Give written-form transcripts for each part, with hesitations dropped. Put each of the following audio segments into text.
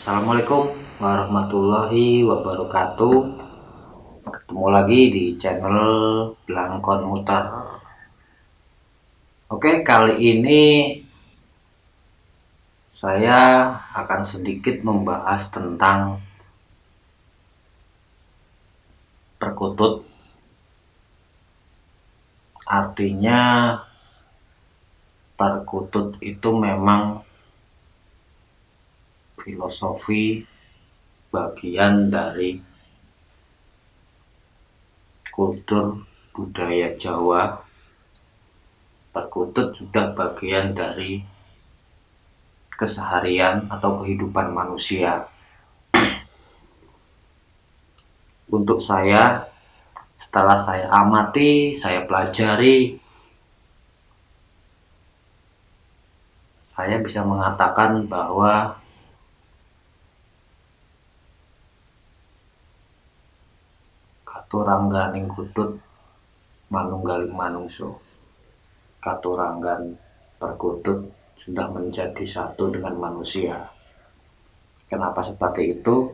Assalamualaikum warahmatullahi wabarakatuh. Ketemu lagi di channel Blangkon Muter. Oke, kali ini saya akan sedikit membahas tentang perkutut. Artinya perkutut itu memang filosofi bagian dari kultur budaya Jawa. Perkutut sudah bagian dari keseharian atau kehidupan manusia. Untuk saya, setelah saya amati, saya pelajari, saya bisa mengatakan bahwa katurangganing kutut manunggaling manungso. Katuranggan perkutut sudah menjadi satu dengan manusia. Kenapa seperti itu?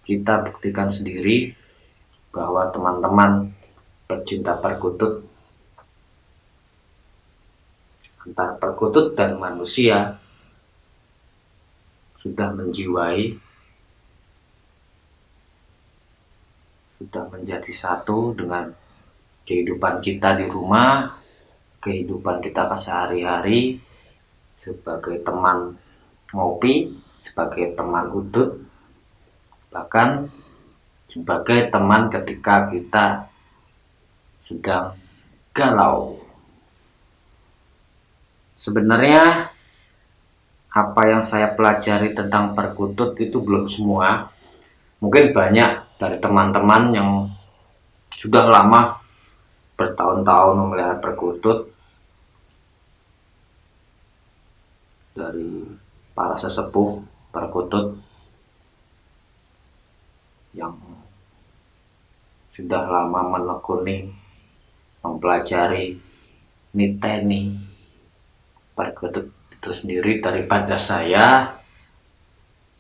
Kita buktikan sendiri bahwa teman-teman pecinta perkutut, antara perkutut dan manusia sudah menjiwai, sudah menjadi satu dengan kehidupan kita di rumah, kehidupan kita sehari-hari, sebagai teman ngopi, sebagai teman udut, bahkan sebagai teman ketika kita sedang galau. Sebenarnya apa yang saya pelajari tentang perkutut itu belum semua. Mungkin banyak dari teman-teman yang sudah lama bertahun-tahun memelihara perkutut, dari para sesepuh perkutut yang sudah lama menekuni, mempelajari, niteni perkutut itu sendiri daripada saya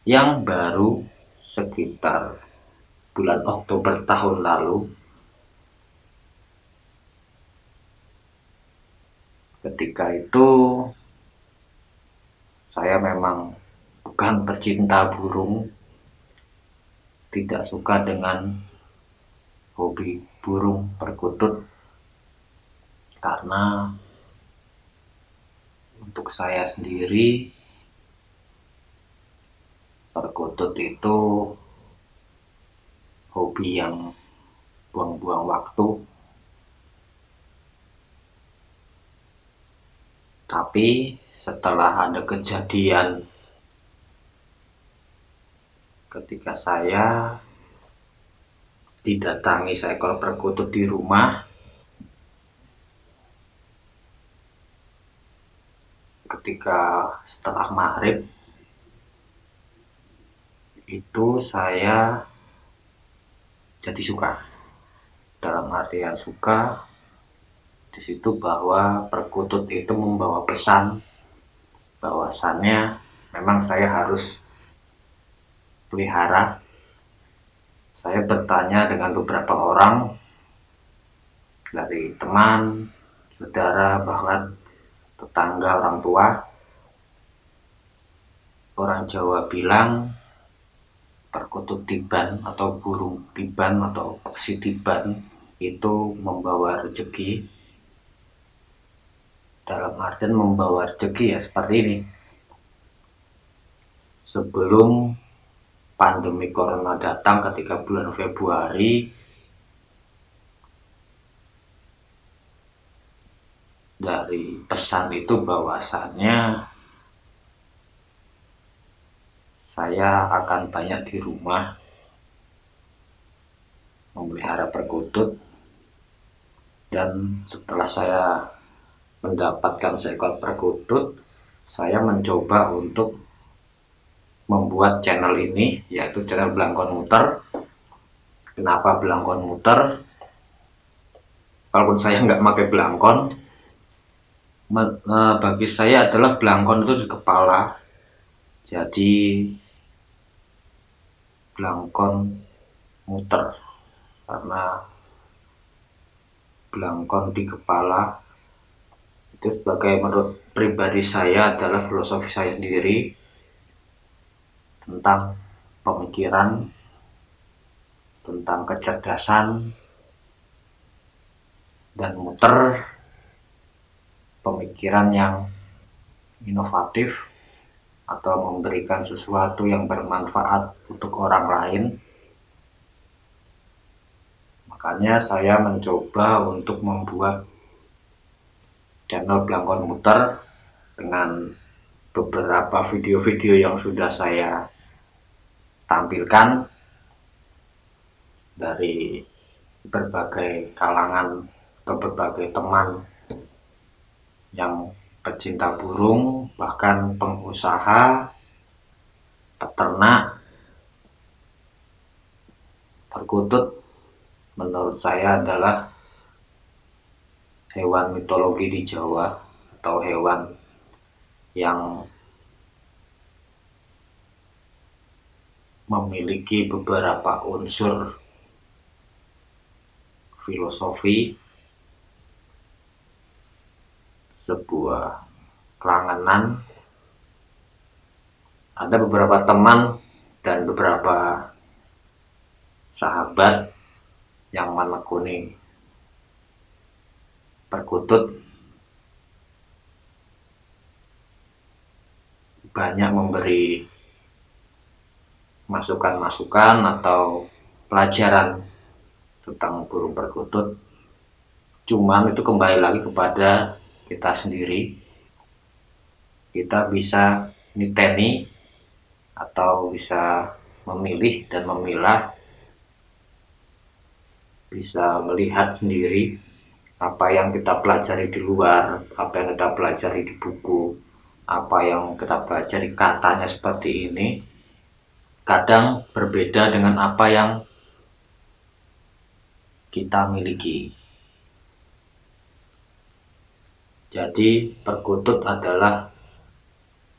yang baru sekitar bulan Oktober tahun lalu. Ketika itu saya memang bukan pecinta burung, tidak suka dengan hobi burung perkutut, karena untuk saya sendiri perkutut itu hobi yang buang-buang waktu. Tapi setelah ada kejadian ketika saya didatangi seekor perkutut di rumah, ketika setelah maghrib, itu saya jadi suka. Dalam artian suka di situ bahwa perkutut itu membawa pesan bahwasannya memang saya harus pelihara. Saya bertanya dengan beberapa orang, dari teman, saudara, bahkan tetangga, orang tua. Orang Jawa bilang perkutut tiban atau burung tiban atau peksi tiban itu membawa rezeki. Dalam artian membawa rezeki ya seperti ini. Sebelum pandemi corona datang ketika bulan Februari, dari pesan itu bahwasannya saya akan banyak di rumah memelihara perkutut. Dan setelah saya mendapatkan seekor perkutut, saya mencoba untuk membuat channel ini, yaitu channel Blangkon Muter. Kenapa Blangkon Muter? Walaupun saya nggak pakai belangkon, bagi saya adalah belangkon itu di kepala. Jadi blangkon muter, karena blangkon di kepala itu sebagai, menurut pribadi saya, adalah filosofi saya sendiri tentang pemikiran, tentang kecerdasan, dan muter pemikiran yang inovatif atau memberikan sesuatu yang bermanfaat untuk orang lain. Makanya saya mencoba untuk membuat channel Blangkon Muter dengan beberapa video-video yang sudah saya tampilkan dari berbagai kalangan atau berbagai teman yang pecinta burung, bahkan pengusaha, peternak. Perkutut menurut saya adalah hewan mitologi di Jawa, atau hewan yang memiliki beberapa unsur filosofi, sebuah kelangenan. Ada beberapa teman dan beberapa sahabat yang menekuni perkutut banyak memberi masukan-masukan atau pelajaran tentang burung perkutut. Cuman itu kembali lagi kepada kita sendiri. Kita bisa niteni atau bisa memilih dan memilah, bisa melihat sendiri apa yang kita pelajari di luar, apa yang kita pelajari di buku, apa yang kita pelajari katanya seperti ini, kadang berbeda dengan apa yang kita miliki. Jadi perkutut adalah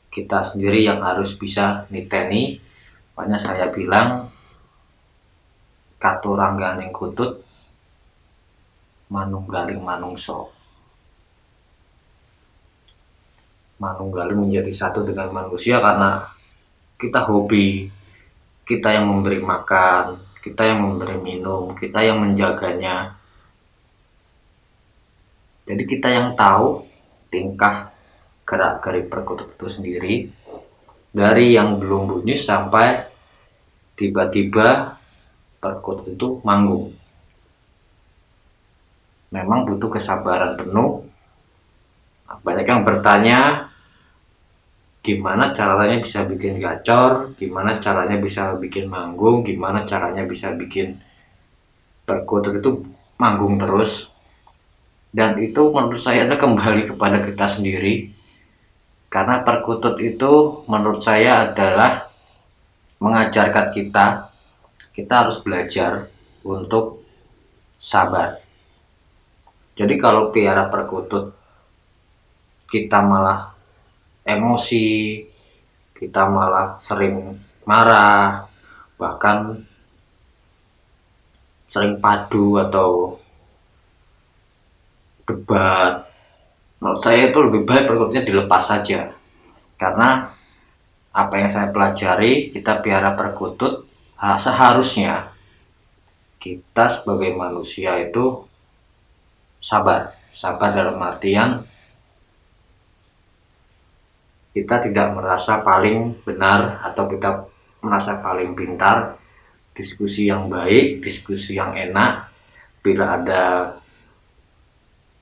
kita sendiri yang harus bisa niteni. Makanya saya bilang katurangganing kutut manunggaling manungso. Manunggaling menjadi satu dengan manusia karena kita hobi, kita yang memberi makan, kita yang memberi minum, kita yang menjaganya. Jadi kita yang tahu tingkah gerak-gerik perkutut itu sendiri, dari yang belum bunyi sampai tiba-tiba perkutut itu manggung. Memang butuh kesabaran penuh. Banyak yang bertanya, gimana caranya bisa bikin gacor, gimana caranya bisa bikin manggung, gimana caranya bisa bikin perkutut itu manggung terus. Dan itu menurut saya kembali kepada kita sendiri. Karena perkutut itu menurut saya adalah mengajarkan kita harus belajar untuk sabar. Jadi kalau piara perkutut kita malah emosi, kita malah sering marah, bahkan sering padu atau debat, menurut saya itu lebih baik perkututnya dilepas saja. Karena apa yang saya pelajari, kita piara perkutut, seharusnya kita sebagai manusia itu sabar dalam artian kita tidak merasa paling benar atau kita merasa paling pintar. Diskusi yang baik, diskusi yang enak. Bila ada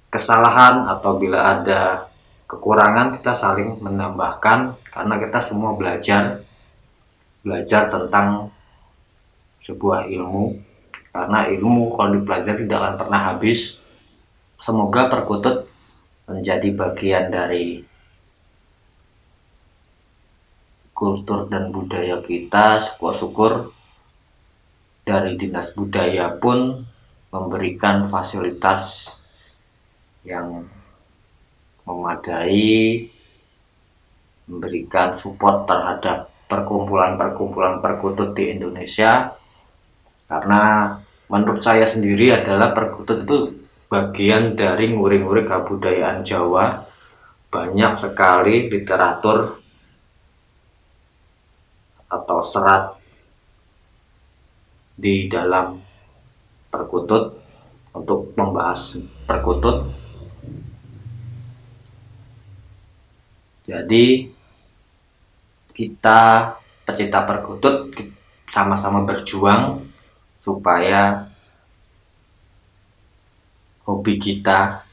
kesalahan atau bila ada kekurangan, kita saling menambahkan, karena kita semua belajar tentang sebuah ilmu. Karena ilmu kalau dipelajari tidak akan pernah habis. Semoga perkutut menjadi bagian dari kultur dan budaya kita. Syukur-syukur dari Dinas Budaya pun memberikan fasilitas yang memadai memberikan support terhadap perkumpulan-perkumpulan perkutut di Indonesia, karena menurut saya sendiri adalah perkutut itu bagian dari ngurik-ngurik kebudayaan Jawa. Banyak sekali literatur atau serat di dalam perkutut untuk membahas perkutut. Jadi kita pecinta perkutut sama-sama berjuang supaya hobi kita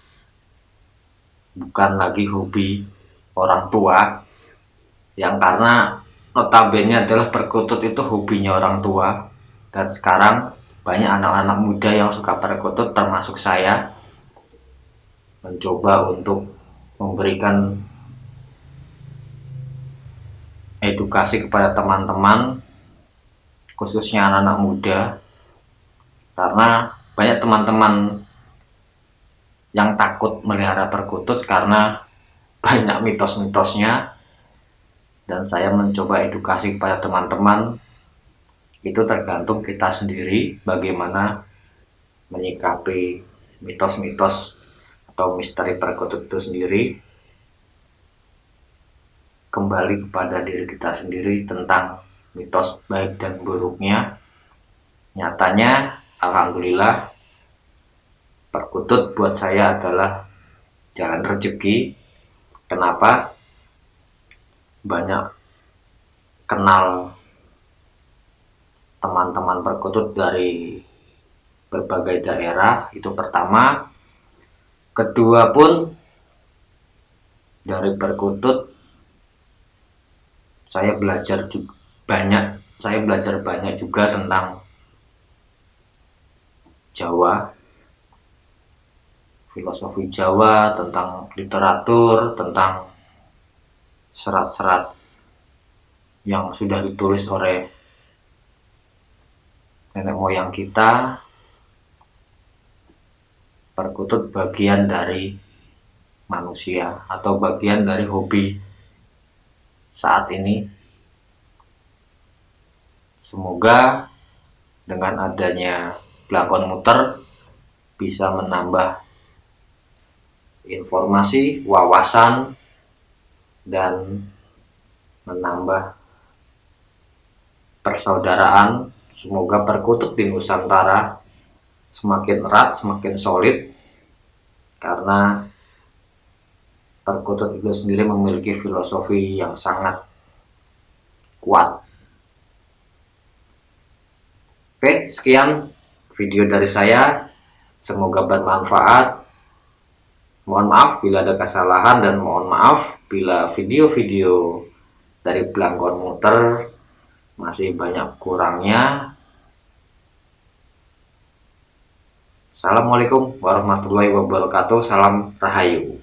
bukan lagi hobi orang tua, yang karena notabene adalah perkutut itu hobinya orang tua, dan sekarang banyak anak-anak muda yang suka perkutut termasuk saya, mencoba untuk memberikan edukasi kepada teman-teman, khususnya anak-anak muda, karena banyak teman-teman yang takut melihara perkutut karena banyak mitos-mitosnya, dan saya mencoba edukasi kepada teman-teman. Itu tergantung kita sendiri bagaimana menyikapi mitos-mitos atau misteri perkutut itu sendiri. Kembali kepada diri kita sendiri tentang mitos baik dan buruknya. Nyatanya alhamdulillah perkutut buat saya adalah jalan rezeki. Kenapa? Banyak kenal teman-teman perkutut dari berbagai daerah, itu pertama. Kedua pun dari perkutut saya belajar banyak juga tentang Jawa, filosofi Jawa, tentang literatur, tentang serat-serat yang sudah ditulis oleh nenek moyang kita. Perkutut bagian dari manusia atau bagian dari hobi saat ini. Semoga dengan adanya Blangkon Muter bisa menambah informasi, wawasan, dan menambah persaudaraan. Semoga perkutut di Nusantara semakin erat, semakin solid, karena perkutut itu sendiri memiliki filosofi yang sangat kuat. Oke, sekian video dari saya. Semoga bermanfaat. Mohon maaf bila ada kesalahan, dan mohon maaf bila video-video dari Blangkon Muter masih banyak kurangnya. Assalamualaikum warahmatullahi wabarakatuh. Salam Rahayu.